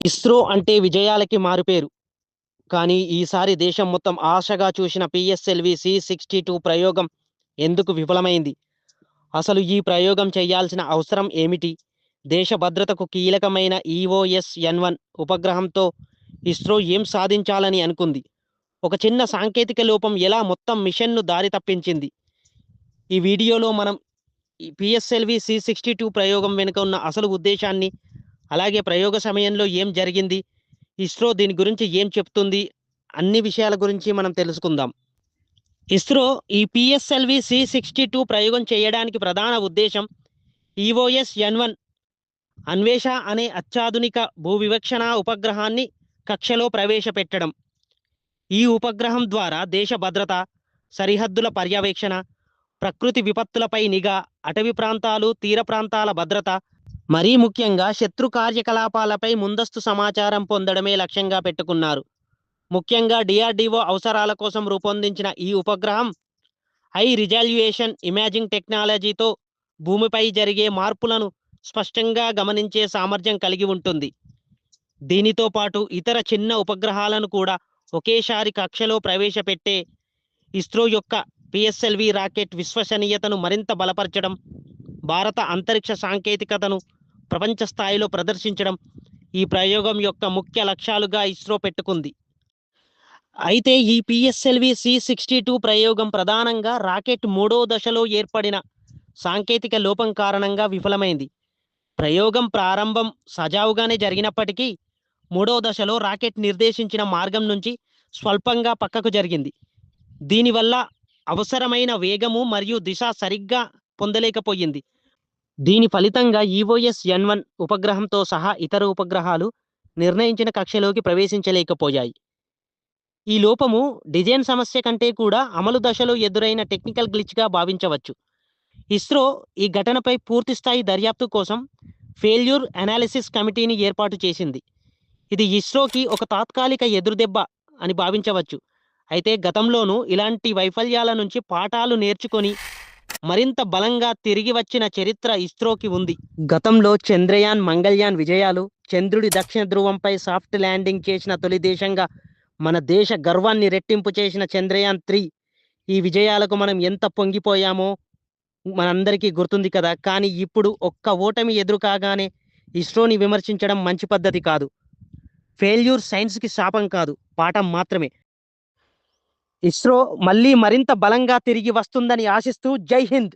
ఇస్రో అంటే విజయాలకి మారుపేరు. కానీ ఈసారి దేశం మొత్తం ఆశగా చూసిన పిఎస్ఎల్వి సి-62 ప్రయోగం ఎందుకు విఫలమైంది? అసలు ఈ ప్రయోగం చేయాల్సిన అవసరం ఏమిటి? దేశ భద్రతకు కీలకమైన ఈఓఎస్-N1 ఉపగ్రహంతో ఇస్రో ఏం సాధించాలని అనుకుంది? ఒక చిన్న సాంకేతిక లోపం ఎలా మొత్తం మిషన్‌ను దారి తప్పించింది? ఈ వీడియోలో మనం ఈ పిఎస్ఎల్వి సి-62 ప్రయోగం వెనుక ఉన్న అసలు ఉద్దేశాన్ని, అలాగే ప్రయోగ సమయంలో ఏం జరిగింది? ఇస్రో దీని గురించి ఏం చెప్తుంది? అన్ని విషయాల గురించి మనం తెలుసుకుందాం. ఇస్రో ఈ పిఎస్ఎల్వి సి-62 ప్రయోగం చేయడానికి ప్రధాన ఉద్దేశం ఈఓఎస్-N1 అన్వేష అనే అత్యాధునిక భూవివక్షణ ఉపగ్రహాన్ని కక్షలో ప్రవేశపెట్టడం. ఈ ఉపగ్రహం ద్వారా దేశ భద్రత, సరిహద్దుల పర్యవేక్షణ, ప్రకృతి విపత్తులపై నిఘా, అటవీ ప్రాంతాలు, తీర ప్రాంతాల భద్రత, మరీ ముఖ్యంగా శత్రు కార్యకలాపాలపై ముందస్తు సమాచారం పొందడమే లక్ష్యంగా పెట్టుకున్నారు. ముఖ్యంగా డిఆర్డిఓ అవసరాల కోసం రూపొందించిన ఈ ఉపగ్రహం హై రిజల్యూషన్ ఇమేజింగ్ టెక్నాలజీతో భూమిపై జరిగే మార్పులను స్పష్టంగా గమనించే సామర్థ్యం కలిగి ఉంటుంది. దీనితో పాటు ఇతర చిన్న ఉపగ్రహాలను కూడా ఒకేసారి కక్షలో ప్రవేశపెట్టే ఇస్రో యొక్క పిఎస్ఎల్వి రాకెట్ విశ్వసనీయతను మరింత బలపరచడం, భారత అంతరిక్ష సాంకేతికతను ప్రపంచ స్థాయిలో ప్రదర్శించడం ఈ ప్రయోగం యొక్క ముఖ్య లక్ష్యాలుగా ఇస్రో పెట్టుకుంది. అయితే ఈ పిఎస్ఎల్వి సి-62 ప్రయోగం ప్రధానంగా రాకెట్ మూడో దశలో ఏర్పడిన సాంకేతిక లోపం కారణంగా విఫలమైంది. ప్రయోగం ప్రారంభం సజావుగానే జరిగినప్పటికీ మూడో దశలో రాకెట్ నిర్దేశించిన మార్గం నుంచి స్వల్పంగా పక్కకు జరిగింది. దీనివల్ల అవసరమైన వేగము మరియు దిశ సరిగ్గా పొందలేకపోయింది. దీని ఫలితంగా ఈఓఎస్-N1 ఉపగ్రహంతో సహా ఇతర ఉపగ్రహాలు నిర్ణయించిన కక్షలోకి ప్రవేశించలేకపోయాయి. ఈ లోపము డిజైన్ సమస్య కంటే కూడా అమలు దశలో ఎదురైన టెక్నికల్ గ్లిచ్‌గా భావించవచ్చు. ఇస్రో ఈ ఘటనపై పూర్తిస్థాయి దర్యాప్తు కోసం ఫెయిల్యూర్ అనాలిసిస్ కమిటీని ఏర్పాటు చేసింది. ఇది ఇస్రోకి ఒక తాత్కాలిక ఎదురుదెబ్బ అని భావించవచ్చు. అయితే గతంలోనూ ఇలాంటి వైఫల్యాల నుంచి పాఠాలు నేర్చుకొని మరింత బలంగా తిరిగి వచ్చిన చరిత్ర ఇస్రోకి ఉంది. గతంలో చంద్రయాన్, మంగళయాన్ విజయాలు, చంద్రుడి దక్షిణ ధ్రువంపై సాఫ్ట్ ల్యాండింగ్ చేసిన తొలి దేశంగా మన దేశ గర్వాన్ని రెట్టింపు చేసిన చంద్రయాన్-3 ఈ విజయాలకు మనం ఎంత పొంగిపోయామో మనందరికీ గుర్తుంది కదా. కానీ ఇప్పుడు ఒక్క ఓటమి ఎదురు కాగానే ఇస్రోని విమర్శించడం మంచి పద్ధతి కాదు. ఫెయిల్యూర్ సైన్స్‌కి శాపం కాదు, పాఠం మాత్రమే. ఇస్రో మళ్ళీ మరింత బలంగా తిరిగి వస్తుందని ఆశిస్తూ జై హింద్.